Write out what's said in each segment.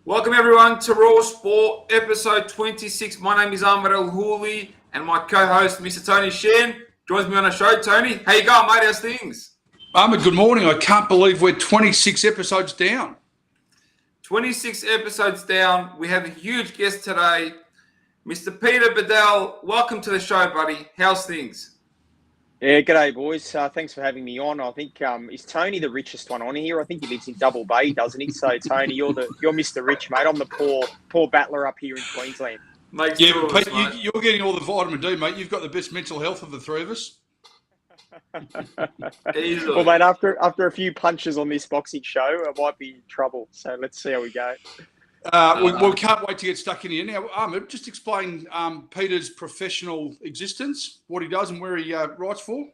Welcome everyone to Raw Sport episode 26. My name is Ahmed El Houli and my co-host Mr. Tony Shen joins me on the show. Tony, how you going, mate? How's things? Ahmed, good morning. I can't believe we're 26 episodes down. 26 episodes down. We have a huge guest today, Mr. Peter Badel. Welcome to the show, buddy. How's things? Yeah, g'day, boys. Thanks for having me on. I think is Tony the richest one on here? I think he lives in Double Bay, doesn't he? So, Tony, you're Mr. Rich, mate. I'm the poor battler up here in Queensland. Makes Yeah, two of but us, Pete, mate. you're getting all the vitamin D, mate. You've got the best mental health of the three of us. Easily. Well, mate, after a few punches on this boxing show, I might be in trouble. So let's see how we go. We can't wait to get stuck in here. Now, Ahmed, just explain Peter's professional existence, what he does and where he writes for.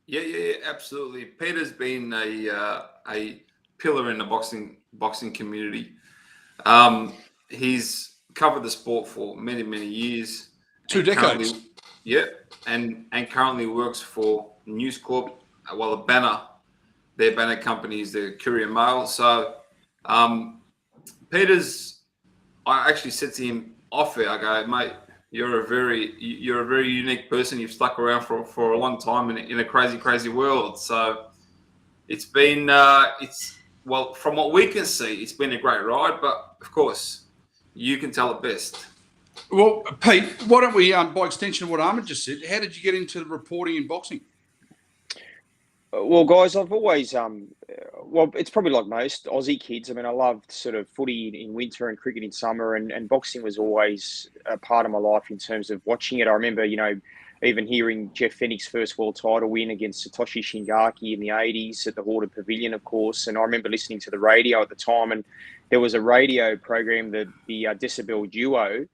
Yeah, absolutely. Peter's been a pillar in the boxing community. He's covered the sport for many years. 2 decades. And currently works for News Corp. Well, their banner company is the Courier Mail. So, I actually said to him off air, I go, mate, you're a very unique person. You've stuck around for a long time in a crazy world. So it's been from what we can see, it's been a great ride. But of course, you can tell it best. Well, Pete, why don't we, by extension of what Ahmed just said, how did you get into reporting in boxing? Well, guys, I've always it's probably like most Aussie kids. I mean, I loved sort of footy in winter and cricket in summer, and boxing was always a part of my life in terms of watching it. I remember, even hearing Jeff Fennick's first world title win against Satoshi Shingaki in the 80s at the Hordern Pavilion, of course. And I remember listening to the radio at the time, and there was a radio program, the Decibel Duo,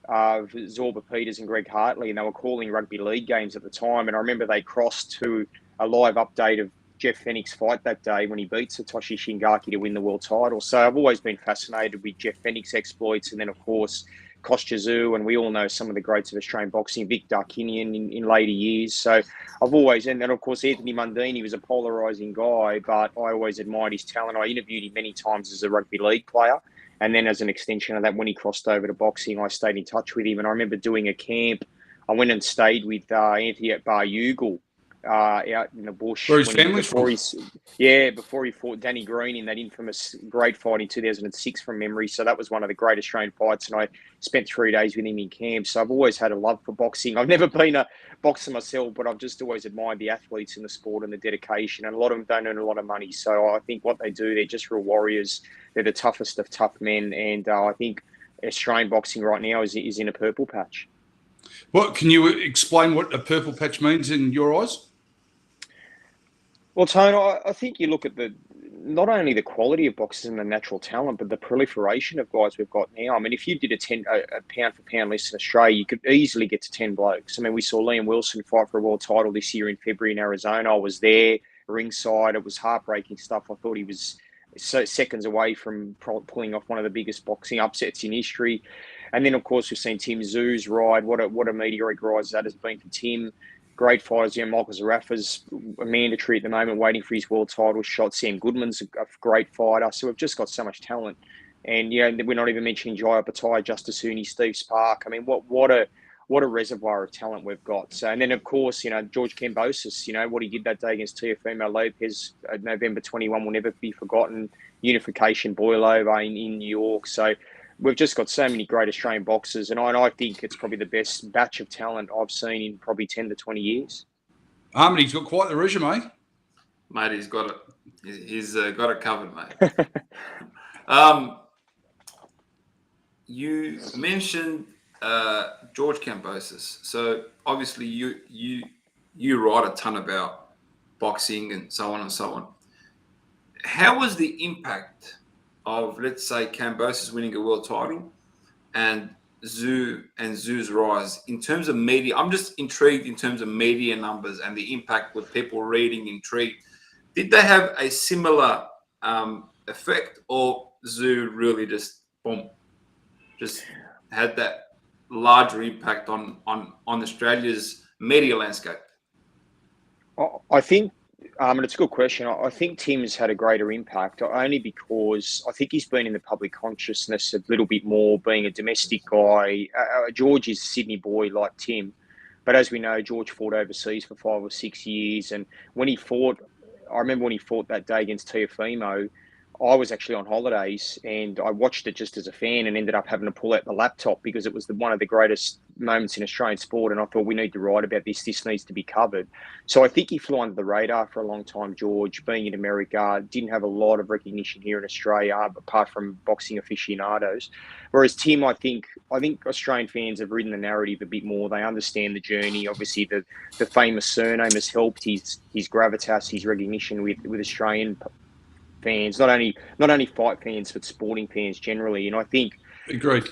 of Zorba Peters and Greg Hartley, and they were calling rugby league games at the time. And I remember they crossed to a live update of Jeff Fennick's fight that day when he beat Satoshi Shingaki to win the world title. So I've always been fascinated with Jeff Fennick's exploits, and then of course Kostya Tszyu, and we all know some of the greats of Australian boxing, Vic Darkinian in later years. So I've always, and then of course Anthony Mundine was a polarising guy, but I always admired his talent. I interviewed him many times as a rugby league player. And then as an extension of that, when he crossed over to boxing, I stayed in touch with him. And I remember doing a camp. I went and stayed with Anthony at Bar Ugal out in the bush. Where his family's from? Before he fought Danny Green in that infamous great fight in 2006 from memory. So that was one of the great Australian fights. And I spent 3 days with him in camp. So I've always had a love for boxing. I've never been a boxer myself, but I've just always admired the athletes in the sport and the dedication. And a lot of them don't earn a lot of money. So I think what they do, they're just real warriors. They're the toughest of tough men. And I think Australian boxing right now is in a purple patch. Well, can you explain what a purple patch means in your eyes? Well, Tone, I think you look at not only the quality of boxers and the natural talent, but the proliferation of guys we've got now. I mean, if you did a pound for pound list in Australia, you could easily get to 10 blokes. I mean, we saw Liam Wilson fight for a world title this year in February in Arizona. I was there ringside. It was heartbreaking stuff. I thought he was so seconds away from pulling off one of the biggest boxing upsets in history. And then, of course, we've seen Tim Tszyu's ride. What a meteoric rise that has been for Tim. Great fighters, Michael Zarafa's a mandatory at the moment, waiting for his world title shot. Sam Goodman's a great fighter. So we've just got so much talent. And, we're not even mentioning Jai Bataille, Justice Hooney, Steve Spark. I mean, what a reservoir of talent we've got. So, and then, of course, George Cambos, what he did that day against Teofimo Lopez, November 21 will never be forgotten. Unification Boilover in New York. So we've just got so many great Australian boxers, and I think it's probably the best batch of talent I've seen in probably 10 to 20 years. Ahmed, he's got quite the resume. Mate, he's got it. He's got it covered, mate. You mentioned George Cambos. So obviously you write a ton about boxing and so on and so on. How was the impact of, let's say, Cambos winning a world title and Tszyu's rise in terms of media? I'm just intrigued in terms of media numbers and the impact with people reading, intrigued. Did they have a similar effect, or Tszyu really just had that larger impact on Australia's media landscape? I think And it's a good question. I think Tim's had a greater impact only because I think he's been in the public consciousness a little bit more, being a domestic guy. George is a Sydney boy like Tim, but as we know, George fought overseas for 5 or 6 years. And when he fought, I remember when he fought that day against Teofimo, I was actually on holidays and I watched it just as a fan and ended up having to pull out the laptop because it was one of the greatest moments in Australian sport. And I thought, we need to write about this. This needs to be covered. So I think he flew under the radar for a long time, George, being in America, didn't have a lot of recognition here in Australia, apart from boxing aficionados. Whereas Tim, I think Australian fans have ridden the narrative a bit more. They understand the journey. Obviously, the famous surname has helped his gravitas, his recognition with Australian fans, not only fight fans, but sporting fans generally. And I think, agreed.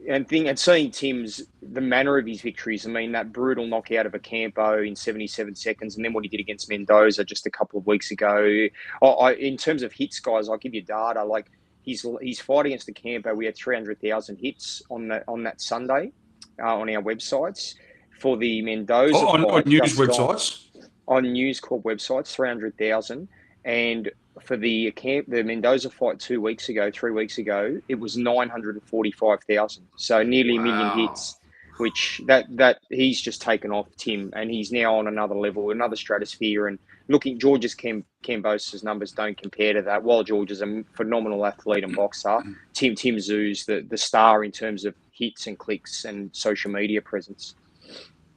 And seeing the manner of his victories, I mean, that brutal knockout of a Campo in 77 seconds, and then what he did against Mendoza just a couple of weeks ago. In terms of hits, guys, I'll give you data. Like his fight against the Campo, we had 300,000 hits on that Sunday on our websites. For the Mendoza fight, on news websites. On News Corp websites, 300,000. And for the Mendoza fight 3 weeks ago, it was 945,000. So nearly a million hits, which that he's just taken off, Tim, and he's now on another level, another stratosphere. And looking, George's Cambos' numbers don't compare to that. While George is a phenomenal athlete and boxer, Tim Tszew's the star in terms of hits and clicks and social media presence.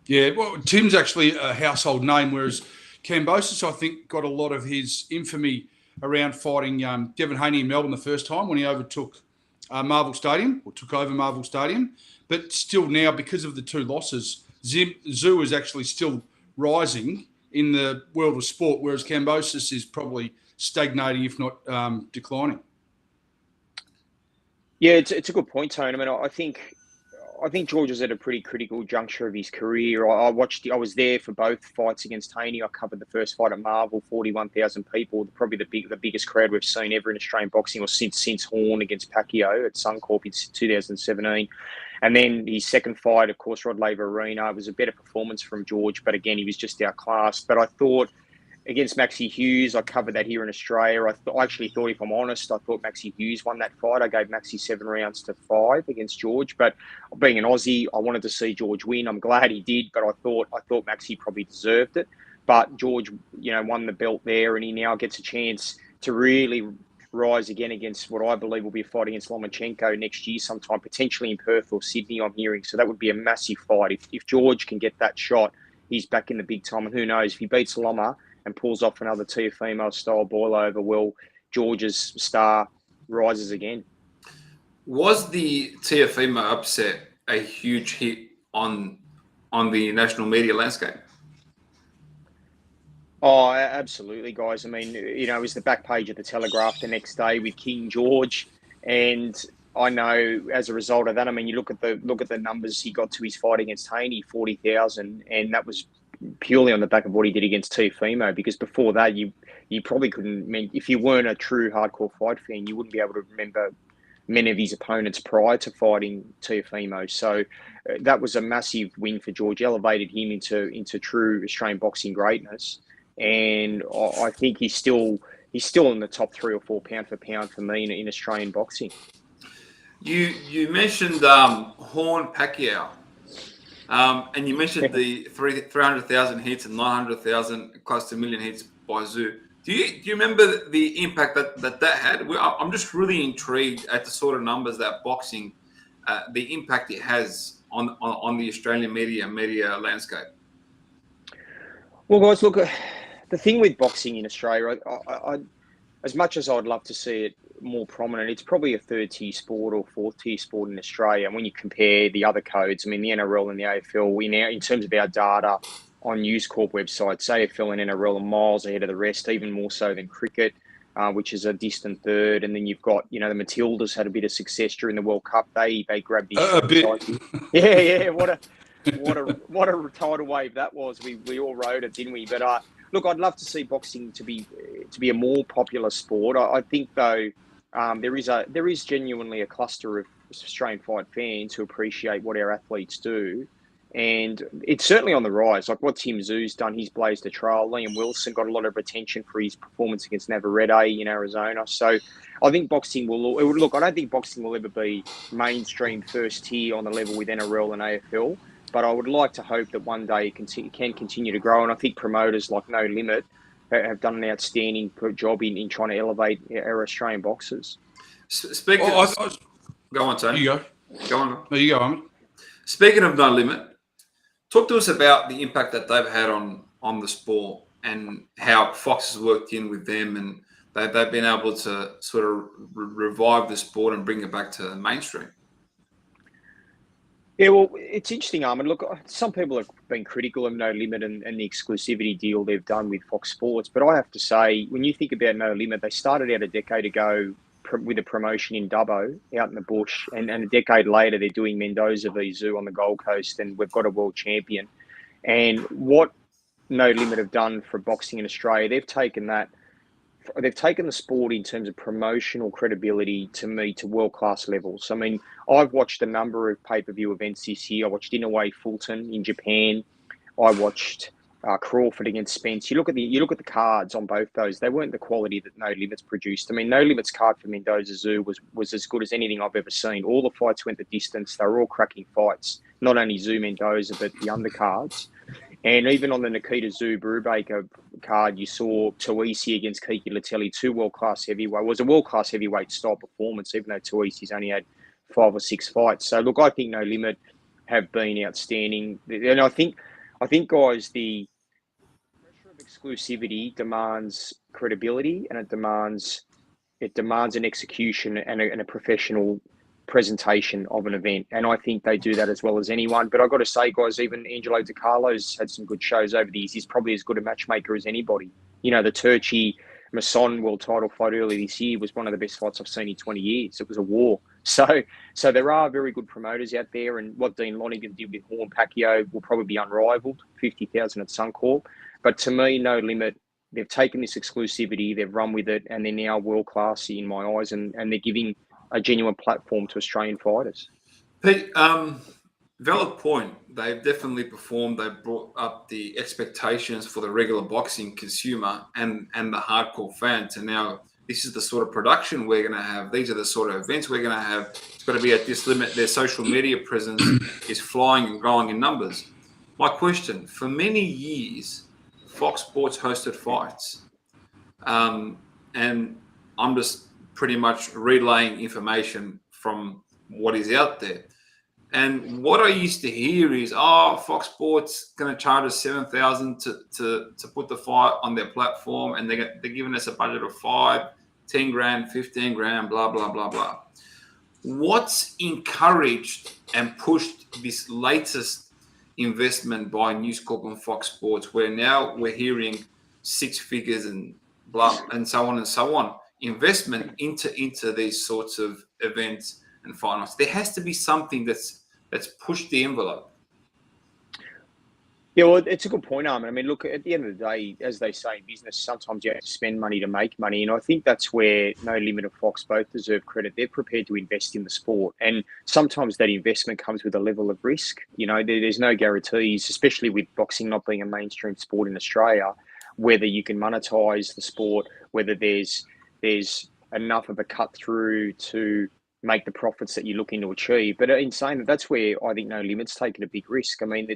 Yeah, well, Tim's actually a household name, whereas Cambos, I think, got a lot of his infamy around fighting Devin Haney in Melbourne the first time when he overtook Marvel Stadium, or took over Marvel Stadium. But still now, because of the 2 losses, Tszyu is actually still rising in the world of sport, whereas Cambos is probably stagnating, if not declining. Yeah, it's a good point, Tone. I mean, I think George is at a pretty critical juncture of his career. I was there for both fights against Haney. I covered the first fight at Marvel, 41,000 people, probably the biggest crowd we've seen ever in Australian boxing, or since Horn against Pacquiao at Suncorp in 2017. And then his second fight, of course, Rod Laver Arena, was a better performance from George, but again, he was just outclassed. But I thought, against Maxie Hughes, I covered that here in Australia. I actually thought, if I'm honest, I thought Maxie Hughes won that fight. I gave Maxie 7 rounds to 5 against George. But being an Aussie, I wanted to see George win. I'm glad he did, but I thought Maxie probably deserved it. But George, won the belt there, and he now gets a chance to really rise again against what I believe will be a fight against Lomachenko next year sometime, potentially in Perth or Sydney, I'm hearing. So that would be a massive fight. If George can get that shot, he's back in the big time. And who knows, if he beats Loma and pulls off another Teofimo style boil over, well, George's star rises again. Was the Teofimo upset a huge hit on the national media landscape? Oh, absolutely, guys. I mean, it was the back page of the Telegraph the next day with King George, and I know as a result of that, I mean, you look at the numbers he got to his fight against Haney, 40,000, and that was purely on the back of what he did against Teofimo, because before that, you probably couldn't, if you weren't a true hardcore fight fan, you wouldn't be able to remember many of his opponents prior to fighting Teofimo. So that was a massive win for George, elevated him into true Australian boxing greatness. And I think he's still in the top 3 or 4 pound for pound for me in Australian boxing. You mentioned Horn Pacquiao. And you mentioned the 300,000 hits and 900,000, close to a million hits by Tszyu. Do you remember the impact that had? I'm just really intrigued at the sort of numbers that boxing, the impact it has on the Australian media landscape. Well, guys, look, the thing with boxing in Australia, I as much as I'd love to see it more prominent, it's probably a 3rd-tier sport or 4th-tier sport in Australia. And when you compare the other codes, I mean, the NRL and the AFL, in terms of our data on News Corp websites, AFL and NRL are miles ahead of the rest, even more so than cricket, which is a distant third. And then you've got, the Matildas had a bit of success during the World Cup. They grabbed the a bit. Yeah. What a tidal wave that was. We all rode it, didn't we? But look, I'd love to see boxing to be a more popular sport. I think though, there is genuinely a cluster of Australian fight fans who appreciate what our athletes do, And it's certainly on the rise. Like what Tim Zoo's done, he's blazed a trail. Liam Wilson got a lot of attention for his performance against Navarrete in Arizona. So I think boxing will look. I don't think boxing will ever be mainstream first tier on the level with NRL and AFL. But I would like to hope that one day it can continue to grow. And I think promoters like No Limit have done an outstanding job in trying to elevate our Australian boxers. Speaking, go on, Tony. You go. Go on. No, you go, Ahmed. Speaking of No Limit, talk to us about the impact that they've had on the sport and how Fox has worked in with them, and they've been able to sort of revive the sport and bring it back to the mainstream. Yeah, well, it's interesting, Armin. Look, some people have been critical of No Limit and the exclusivity deal they've done with Fox Sports. But I have to say, when you think about No Limit, they started out a decade ago with a promotion in Dubbo out in the bush. And a decade later, they're doing Mendoza v Zoo on the Gold Coast. And we've got a world champion. And what No Limit have done for boxing in Australia, they've taken the sport in terms of promotional credibility to world-class levels. I mean, I've watched a number of pay-per-view events this year. I watched Inoue Fulton in Japan. I watched Crawford against Spence. You look at the cards on both those. They weren't the quality that No Limits produced. I mean, No Limits card for Mendoza Zoo was as good as anything I've ever seen. All the fights went the distance. They were all cracking fights. Not only Zoo Mendoza, but the undercards. And even on the Nikita Zoo Brubaker card, you saw Tuisi against Kiki Latelli, two world-class heavyweight. It was a world-class heavyweight style performance, even though Tuisi's only had 5 or 6 fights. So, look, I think No Limit have been outstanding. And I think, guys, the pressure of exclusivity demands credibility, and it demands an execution and a professional presentation of an event, and I think they do that as well as anyone. But I've got to say, guys, even Angelo DiCarlo's had some good shows over the years. He's probably as good a matchmaker as anybody. You know, the Turchi Masson world title fight earlier this year was one of the best fights I've seen in 20 years. It was a war. So there are very good promoters out there, and what Dean Lonergan did with Horn Pacquiao will probably be unrivaled. 50,000 at Suncorp. But to me, No Limit, they've taken this exclusivity, they've run with it, and they're now world class in my eyes, and they're giving a genuine platform to Australian fighters. Pete, valid point. They've definitely performed. They've brought up the expectations for the regular boxing consumer and the hardcore fan to now, this is the sort of production we're going to have. These are the sort of events we're going to have. It's got to be at this limit. Their social media presence is flying and growing in numbers. My question, for many years, Fox Sports hosted fights. And I'm just pretty much relaying information from what is out there. And what I used to hear is, Fox Sports going to charge us $7,000 to put the fight on their platform, and they're giving us a budget of $5, 10 grand, 15 grand, blah, blah, blah, blah. What's encouraged and pushed this latest investment by News Corp and Fox Sports, where now we're hearing 6 figures and blah, and so on and so on, investment into these sorts of events and finals? There has to be something that's pushed the envelope. Yeah, well, it's a good point, Armin. I mean, look, at the end of the day, as they say in business, sometimes you have to spend money to make money. And I think that's where No Limit and Fox both deserve credit. They're prepared to invest in the sport. And sometimes that investment comes with a level of risk. You know, there's no guarantees, especially with boxing not being a mainstream sport in Australia, whether you can monetize the sport, whether there's enough of a cut through to make the profits that you're looking to achieve. But in saying that, that's where I think No Limit's taken a big risk. I mean,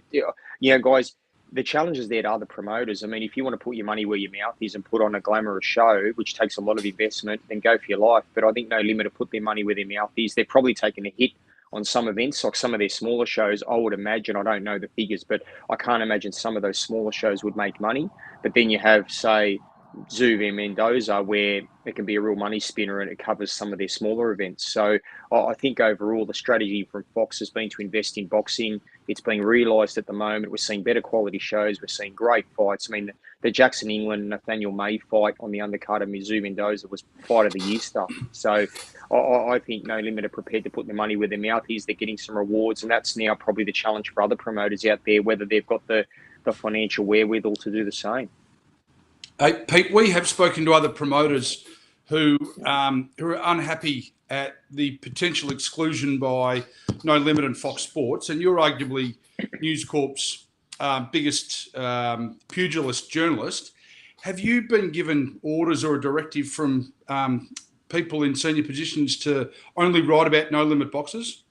guys, the challenges there are the promoters. I mean, if you want to put your money where your mouth is and put on a glamorous show, which takes a lot of investment, then go for your life. But I think No Limit have put their money where their mouth is. They're probably taken a hit on some events, like some of their smaller shows. I would imagine, I don't know the figures, but I can't imagine some of those smaller shows would make money. But then you have, say, Zoo v Mendoza, where it can be a real money spinner and it covers some of their smaller events. So I think overall the strategy from Fox has been to invest in boxing. It's being realised at the moment. We're seeing better quality shows. We're seeing great fights. I mean, the Jackson England Nathaniel May fight on the undercard of Zoo Mendoza was fight of the year stuff. So I think No Limit are prepared to put their money where their mouth is. They're getting some rewards, and that's now probably the challenge for other promoters out there, whether they've got the financial wherewithal to do the same. Hey, Pete, we have spoken to other promoters who are unhappy at the potential exclusion by No Limit and Fox Sports, and you're arguably News Corp's biggest pugilist journalist. Have you been given orders or a directive from people in senior positions to only write about No Limit boxes?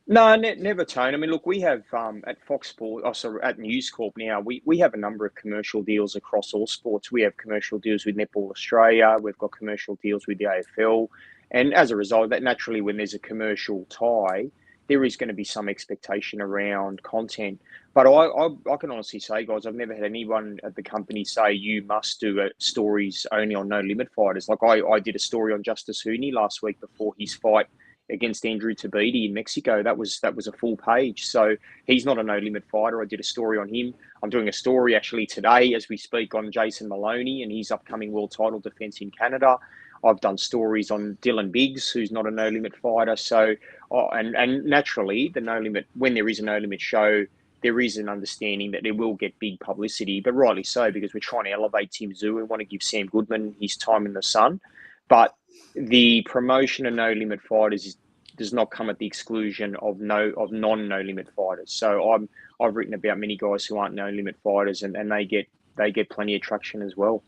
No, never, Tone. I mean, look, we have at Fox Sport, at News Corp now, we have a number of commercial deals across all sports. We have commercial deals with Netball Australia. We've got commercial deals with the AFL. And as a result of that, naturally, when there's a commercial tie, there is going to be some expectation around content. But I can honestly say, guys, I've never had anyone at the company say you must do stories only on No Limit fighters. Like I did a story on Justice Hooney last week before his fight against Andrew Tabiti in Mexico. That was a full page. So he's not a No Limit fighter. I did a story on him. I'm doing a story actually today as we speak on Jason Maloney and his upcoming world title defense in Canada. I've done stories on Dylan Biggs, who's not a No Limit fighter. So, and naturally, the No Limit, when there is a No Limit show, there is an understanding that it will get big publicity, but rightly so, because we're trying to elevate Tim Tszyu. We want to give Sam Goodman his time in the sun. But the promotion of No Limit fighters does not come at the exclusion of non-No Limit fighters. So I've written about many guys who aren't No Limit fighters, and they get plenty of traction as well.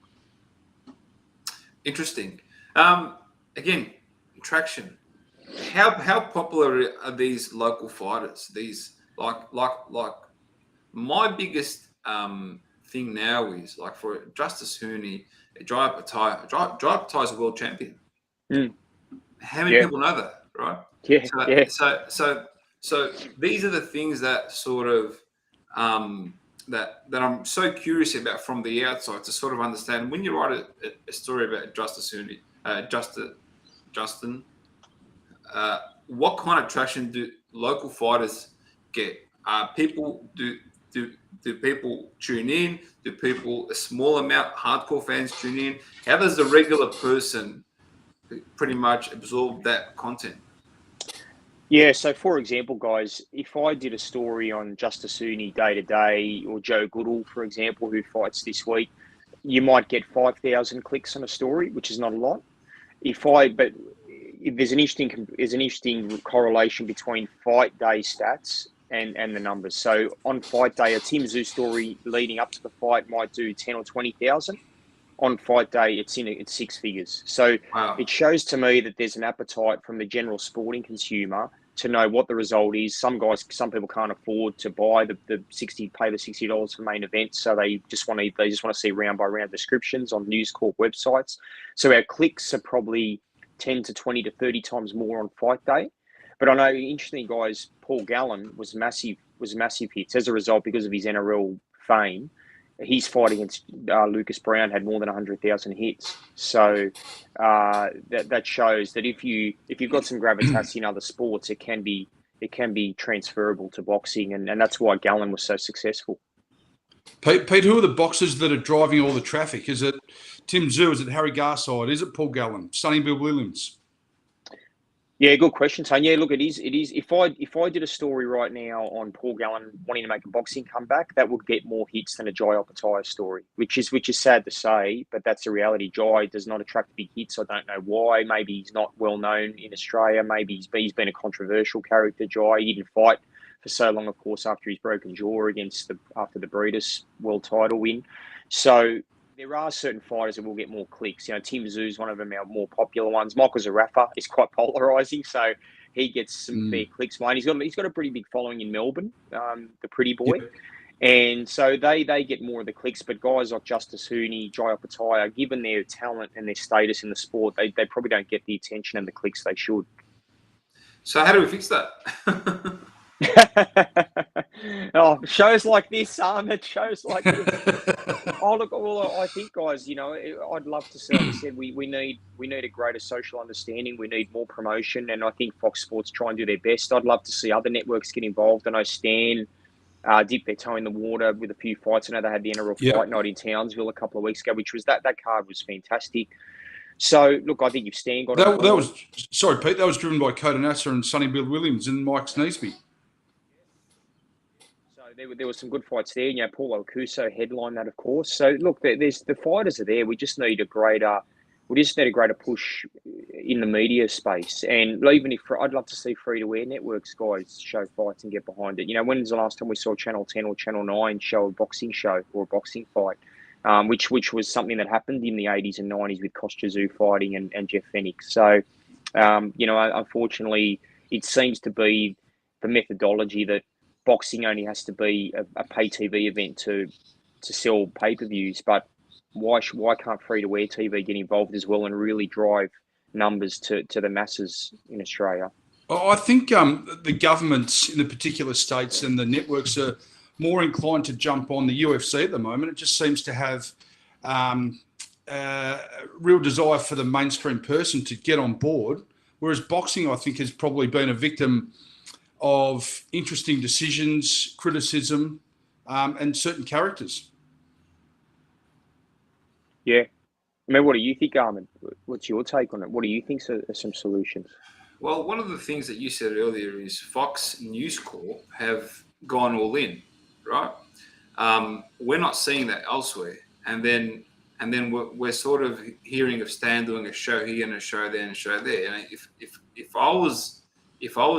Interesting. Again, traction. How popular are these local fighters? These like my biggest thing now is like for Justice Hooney, Jai Patai is a world champion. Mm. How many people know that, right? Yeah. So these are the things that sort of that I'm so curious about from the outside to sort of understand. When you write a story about Justice Hooney, Justin, what kind of traction do local fighters get? Do people tune in? Do people, a small amount, hardcore fans tune in? How does the regular person pretty much absorb that content? Yeah, so for example, guys, if I did a story on Justice Hooney day to day, or Joe Goodall, for example, who fights this week, you might get 5,000 clicks on a story, which is not a lot. But there's an interesting correlation between fight day stats and the numbers. So on fight day, a Tim Tszyu story leading up to the fight might do 10 or 20,000. On fight day, it's six figures. So It shows to me that there's an appetite from the general sporting consumer to know what the result is. Some people can't afford to buy pay the $60 for main events, so they just want to see round by round descriptions on News Corp websites. So our clicks are probably 10 to 20 to 30 times more on fight day. But I know, interesting guys, Paul Gallen was massive hits as a result because of his NRL fame. His fight against Lucas Brown had more than 100,000 hits. So that shows that if you've got some gravitas in other sports, it can be transferable to boxing, and that's why Gallen was so successful. Pete, who are the boxers that are driving all the traffic? Is it Tim Tszyu? Is it Harry Garside? Is it Paul Gallen? Sonny Bill Williams? Yeah, good question, Tony. Yeah, look, it is. If I did a story right now on Paul Gallen wanting to make a boxing comeback, that would get more hits than a Jai Opetaia story, which is sad to say, but that's the reality. Jai does not attract big hits. I don't know why. Maybe he's not well known in Australia. Maybe he's been a controversial character. Jai, he didn't fight for so long, of course, after his broken jaw after the Breeders' world title win. So there are certain fighters that will get more clicks. You know, Tim Tszyu is one of them, our more popular ones. Michael Zarafa is quite polarizing, so he gets some fair clicks. He's got a pretty big following in Melbourne, the pretty boy. Yep. And so they get more of the clicks. But guys like Justice Hooney, Jai Opetaia, given their talent and their status in the sport, they probably don't get the attention and the clicks they should. So how do we fix that? Shows like this, Ahmed. Shows like this. I think, guys, I'd love to see. Like I said, we need a greater social understanding. We need more promotion, and I think Fox Sports try and do their best. I'd love to see other networks get involved. I know Stan dip their toe in the water with a few fights. I know they had the NRL fight night in Townsville a couple of weeks ago, which was that card was fantastic. So, look, I think if Stan got that was sorry, Pete. That was driven by Coda Nasser and Sonny Bill Williams and Mike Sneesby. There were some good fights there. Paul Okuso headlined that, of course. So, look, there's the fighters are there. We just need a greater we just need a greater push in the media space. And even if I'd love to see free-to-air networks, guys, show fights and get behind it. When was the last time we saw Channel 10 or Channel 9 show a boxing show or a boxing fight? Which was something that happened in the 80s and 90s with Kostya Tszyu fighting and Jeff Fennick. So, unfortunately, it seems to be the methodology that boxing only has to be a pay TV event to sell pay-per-views, but why can't free-to-air TV get involved as well and really drive numbers to the masses in Australia? I think the governments in the particular states and the networks are more inclined to jump on the UFC at the moment. It just seems to have real desire for the mainstream person to get on board, whereas boxing, I think, has probably been a victim of interesting decisions, criticism, and certain characters. Yeah. What do you think, Armin? What's your take on it? What do you think are some solutions? Well, one of the things that you said earlier is Fox News Corp have gone all in, right? We're not seeing that elsewhere, and then we're sort of hearing of Stan doing a show here and a show there and a show there. And if I was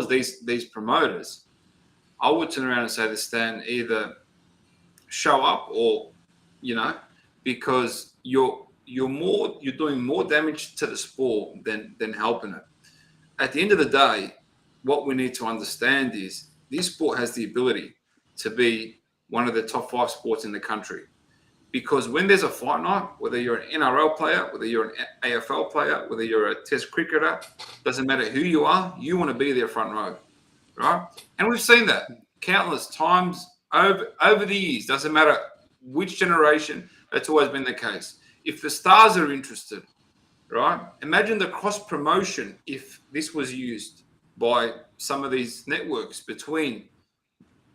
these promoters, I would turn around and say to Stan, either show up or, because you're doing more damage to the sport than helping it. At the end of the day, what we need to understand is this sport has the ability to be one of the top 5 sports in the country. Because when there's a fight night, whether you're an NRL player, whether you're an AFL player, whether you're a test cricketer, doesn't matter who you are, you want to be there front row, right? And we've seen that countless times over the years. Doesn't matter which generation, that's always been the case. If the stars are interested, right? Imagine the cross promotion if this was used by some of these networks between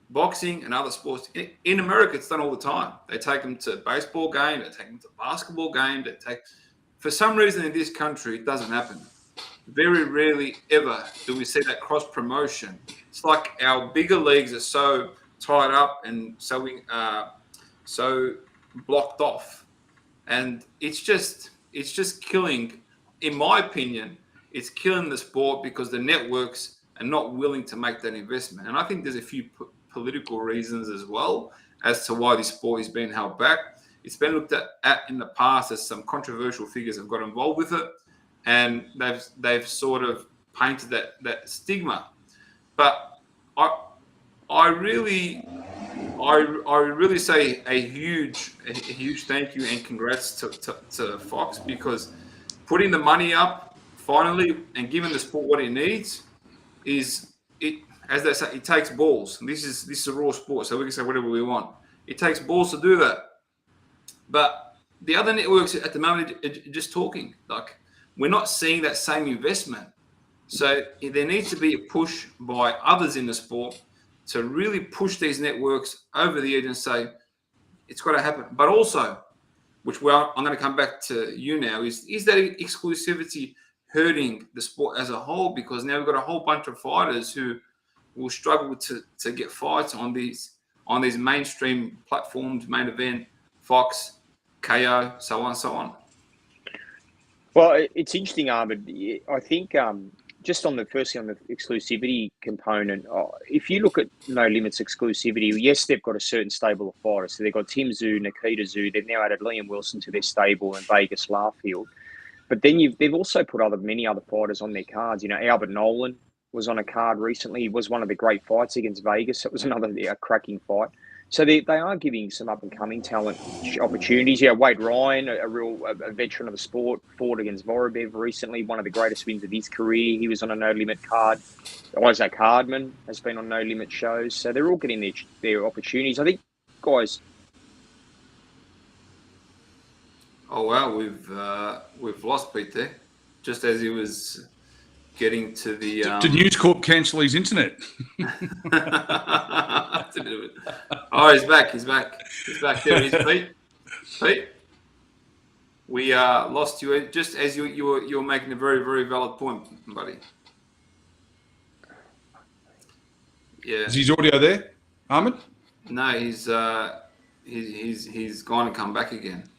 boxing and other sports. In America, it's done all the time. They take them to baseball game, they take them to basketball game, for some reason in this country, it doesn't happen. Very rarely ever do we see that cross promotion. It's like our bigger leagues are so tied up and so blocked off. And it's just killing, in my opinion, it's killing the sport because the networks are not willing to make that investment. And I think there's a few political reasons as well as to why this sport is being held back. It's been looked at in the past as some controversial figures have got involved with it, and they've sort of painted that stigma. But I really say a huge thank you and congrats to Fox, because putting the money up finally and giving the sport what it needs is it. As they say, it takes balls. This is a raw sport, so we can say whatever we want. It takes balls to do that. But the other networks at the moment are just talking. Like, we're not seeing that same investment. So there needs to be a push by others in the sport to really push these networks over the edge and say, it's got to happen. But also, I'm going to come back to you now, is that exclusivity hurting the sport as a whole? Because now we've got a whole bunch of fighters who will struggle to get fights on these mainstream platforms, Main Event, Fox, KO, so on and so on. Well, it's interesting, Ahmed. I think just firstly on the exclusivity component, if you look at No Limits exclusivity, yes, they've got a certain stable of fighters. So they've got Tim Tszyu, Nikita Tszyu. They've now added Liam Wilson to their stable and Vegas Larfield. But then they've also put many other fighters on their cards. Albert Nolan was on a card recently. He was one of the great fights against Vegas. It was another cracking fight. So they are giving some up-and-coming talent opportunities. Yeah, Wade Ryan, a veteran of the sport, fought against Vorobiev recently, one of the greatest wins of his career. He was on a no-limit card. Isaac Hardman has been on no-limit shows. So they're all getting their opportunities. I think, guys... Oh, wow, we've lost Pete there, just as he was getting to the... Did News Corp cancel his internet? Oh, he's back. There he is, Pete. Pete, we lost you just as you were making a very, very valid point, buddy. Yeah. Is his audio there, Ahmed? No, he's gone and come back again.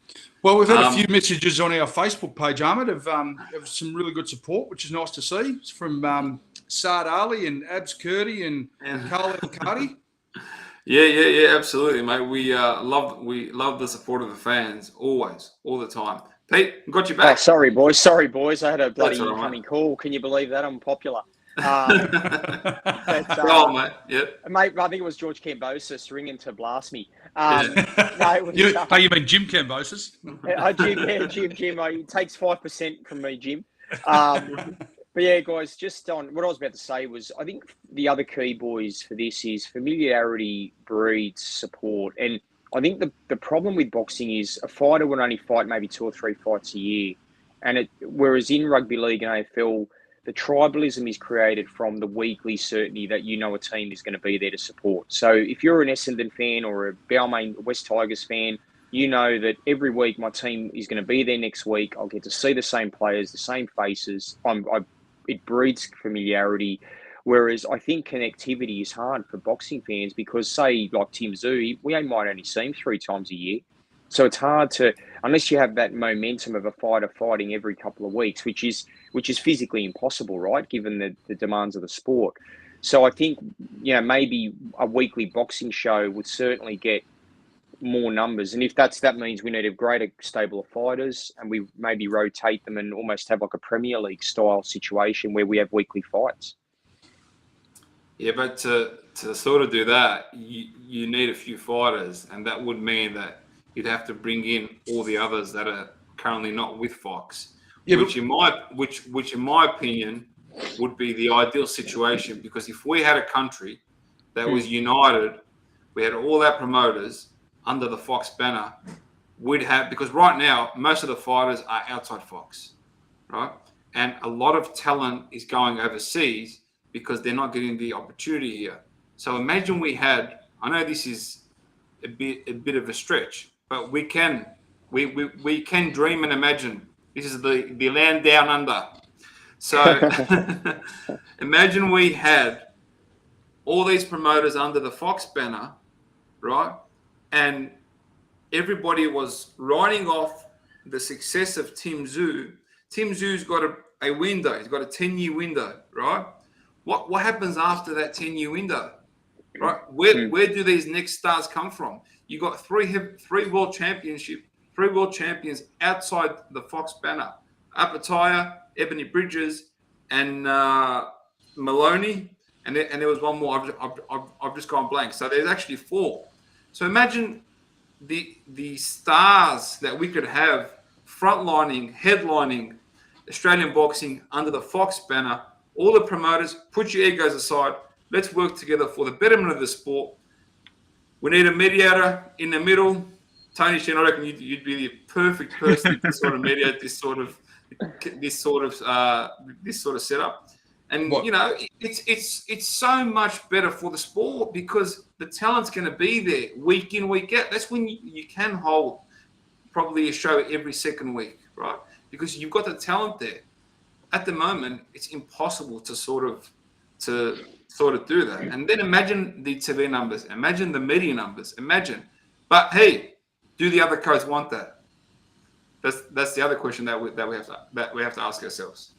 Well, we've had a few messages on our Facebook page, Ahmed, of some really good support, which is nice to see. It's from Saad Ali and Abs Curdy and Carl Cardi. Yeah, absolutely, mate. We love the support of the fans always, all the time. Pete, got you back. Oh, sorry, boys. I had a bloody That's all right, incoming call. Can you believe that? I'm popular. Go on, mate. Yep. Mate, I think it was George Cambosis ringing to blast me. Yeah. No, it was, you mean Jim Cambosis? Jim. He takes 5% from me, Jim. But yeah, guys, just on what I was about to say was, I think the other key, boys, for this is familiarity breeds support. And I think the problem with boxing is a fighter would only fight maybe 2 or 3 fights a year. And whereas in rugby league and AFL, the tribalism is created from the weekly certainty that you know a team is going to be there to support. So if you're an Essendon fan or a Balmain West Tigers fan, you know that every week my team is going to be there next week. I'll get to see the same players, the same faces. It breeds familiarity. Whereas I think connectivity is hard for boxing fans because, say, like Tim Tszyu, we might only see him 3 times a year. So it's hard to, unless you have that momentum of a fighter fighting every couple of weeks, which is physically impossible, right? Given the demands of the sport. So I think, maybe a weekly boxing show would certainly get more numbers. And if that means we need a greater stable of fighters and we maybe rotate them and almost have like a Premier League style situation where we have weekly fights. Yeah, but to sort of do that, you need a few fighters, and that would mean that you'd have to bring in all the others that are currently not with Fox, which in my opinion would be the ideal situation, because if we had a country that was united, we had all our promoters under the Fox banner, because right now most of the fighters are outside Fox, right? And a lot of talent is going overseas because they're not getting the opportunity here. So imagine I know this is a bit of a stretch, but we can dream and imagine. This is the land down under. So imagine we had all these promoters under the Fox banner, right? And everybody was writing off the success of Tim Tszyu. Tim Tszyu's got a window. He's got a 10-year window, right? What happens after that 10-year window, right? Where do these next stars come from? You got three world champions outside the Fox banner: Apataya, Ebony Bridges, and Maloney, and there was one more. I've just gone blank. So there's actually 4. So imagine the stars that we could have headlining Australian boxing under the Fox banner. All the promoters, put your egos aside. Let's work together for the betterment of the sport. We need a mediator in the middle. Tony Shen, I reckon you'd be the perfect person to sort of mediate this sort of setup. And it's so much better for the sport because the talent's going to be there week in, week out. That's when you can hold probably a show every second week, right? Because you've got the talent there. At the moment, it's impossible to sort of do that. And then imagine the TV numbers, imagine the media numbers, But hey, do the other codes want that? That's the other question that we have to ask ourselves.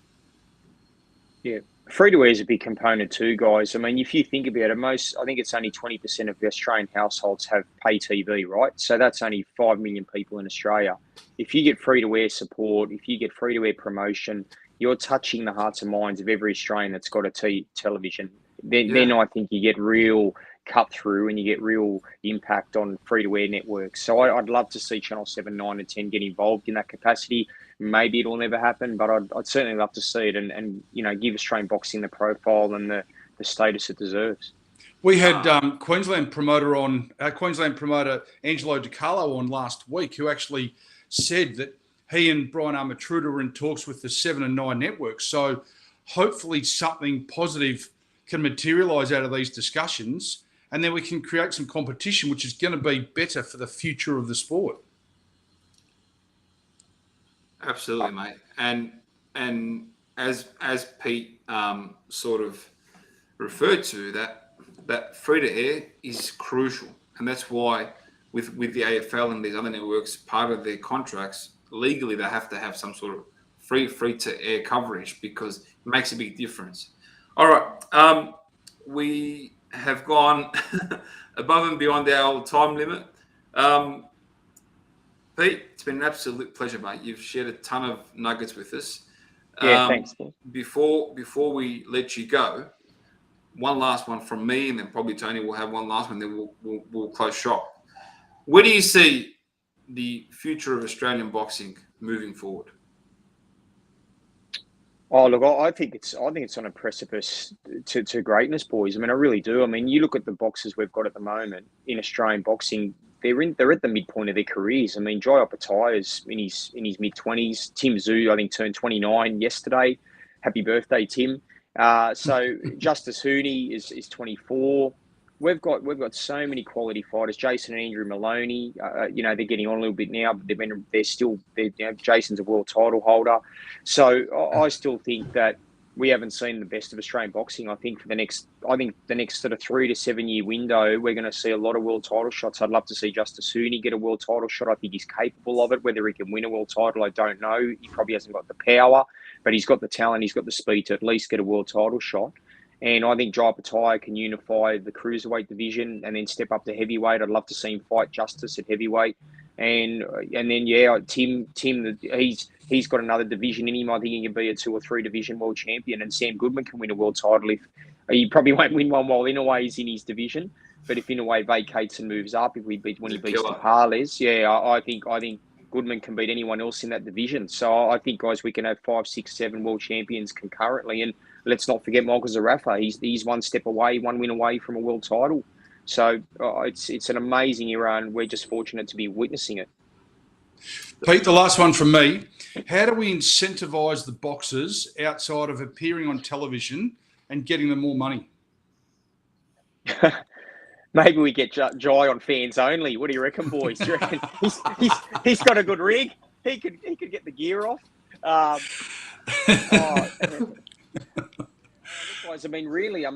Yeah, free-to-air is a big component too, guys. I mean, if you think about it, I think it's only 20% of the Australian households have pay TV, right? So that's only 5 million people in Australia. If you get free-to-air support, if you get free-to-air promotion, you're touching the hearts and minds of every Australian that's got a television. Then I think you get real cut through and you get real impact on free-to-air networks. So I'd love to see Channel 7, 9 and 10 get involved in that capacity. Maybe it'll never happen, but I'd certainly love to see it and give Australian boxing the profile and the status it deserves. We had Queensland promoter Angelo DiCarlo on last week, who actually said that he and Brian Armatruda are in talks with the 7 and 9 networks. So hopefully something positive can materialise out of these discussions, and then we can create some competition, which is going to be better for the future of the sport. Absolutely, mate. And as Pete sort of referred to, that free to air is crucial, and that's why with the AFL and these other networks, part of their contracts, legally they have to have some sort of free to air coverage because it makes a big difference. All right. We have gone above and beyond our time limit. Pete, it's been an absolute pleasure, mate. You've shared a ton of nuggets with us. Yeah, thanks. Before we let you go, one last one from me, and then probably Tony will have one last one. Then we'll close shop. Where do you see the future of Australian boxing moving forward? Oh, look, I think it's on a precipice to greatness, boys. I mean, I really do. I mean, you look at the boxers we've got at the moment in Australian boxing. They're at the midpoint of their careers. I mean, Jai Opetaia is in his mid-20s. Tim Tszyu, I think, turned 29 yesterday. Happy birthday, Tim. So Justice Hooney is 24. We've got so many quality fighters. Jason and Andrew Maloney, they're getting on a little bit now, but Jason's a world title holder. So I still think that we haven't seen the best of Australian boxing. I think the next sort of 3 to 7 year window, we're going to see a lot of world title shots. I'd love to see Justice Hooney get a world title shot. I think he's capable of it. Whether he can win a world title, I don't know. He probably hasn't got the power, but he's got the talent. He's got the speed to at least get a world title shot. And I think Jai Opetaia can unify the cruiserweight division and then step up to heavyweight. I'd love to see him fight Justice at heavyweight. And then Tim, he's got another division in him. I think he can be a 2 or 3 division world champion. And Sam Goodman can win a world title if he probably won't win one while Inouye is in his division. But if Inouye vacates and moves up, when he beats Tapales, I think Goodman can beat anyone else in that division. So I think, guys, we can have 5, 6, 7 world champions concurrently. And let's not forget Michael Zarafa. He's one win away from a world title. So it's an amazing era, and we're just fortunate to be witnessing it. Pete, the last one from me. How do we incentivise the boxers outside of appearing on television and getting them more money? Maybe we get Jai on Fans Only. What do you reckon, boys? Do you reckon he's got a good rig? He could get the gear off. Guys, I mean, really,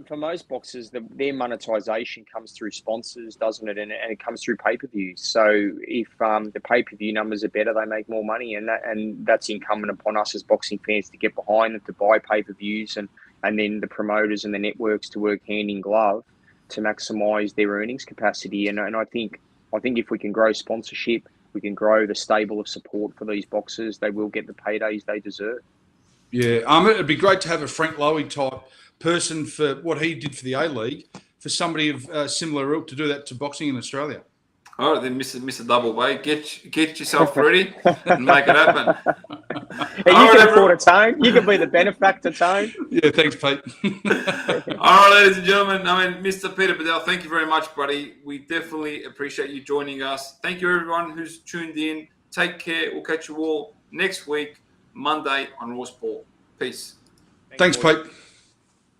for most boxers, their monetization comes through sponsors, doesn't it? And it comes through pay-per-views. So if the pay-per-view numbers are better, they make more money, and that's incumbent upon us as boxing fans to get behind them, to buy pay-per-views, and then the promoters and the networks to work hand in glove to maximise their earnings capacity. And I think if we can grow sponsorship, we can grow the stable of support for these boxers, they will get the paydays they deserve. Yeah, it'd be great to have a Frank Lowy type person for what he did for the A-League, for somebody of similar ilk to do that to boxing in Australia. All right, then, Mr. Double Way, get yourself ready and make it happen. And you can afford a Tone. You can be the benefactor, Tone. Yeah, thanks, Pete. All right, ladies and gentlemen. Mr. Peter Badel, thank you very much, buddy. We definitely appreciate you joining us. Thank you, everyone who's tuned in. Take care. We'll catch you all next week, Monday on Raw Sport. Peace. Thanks, Pete.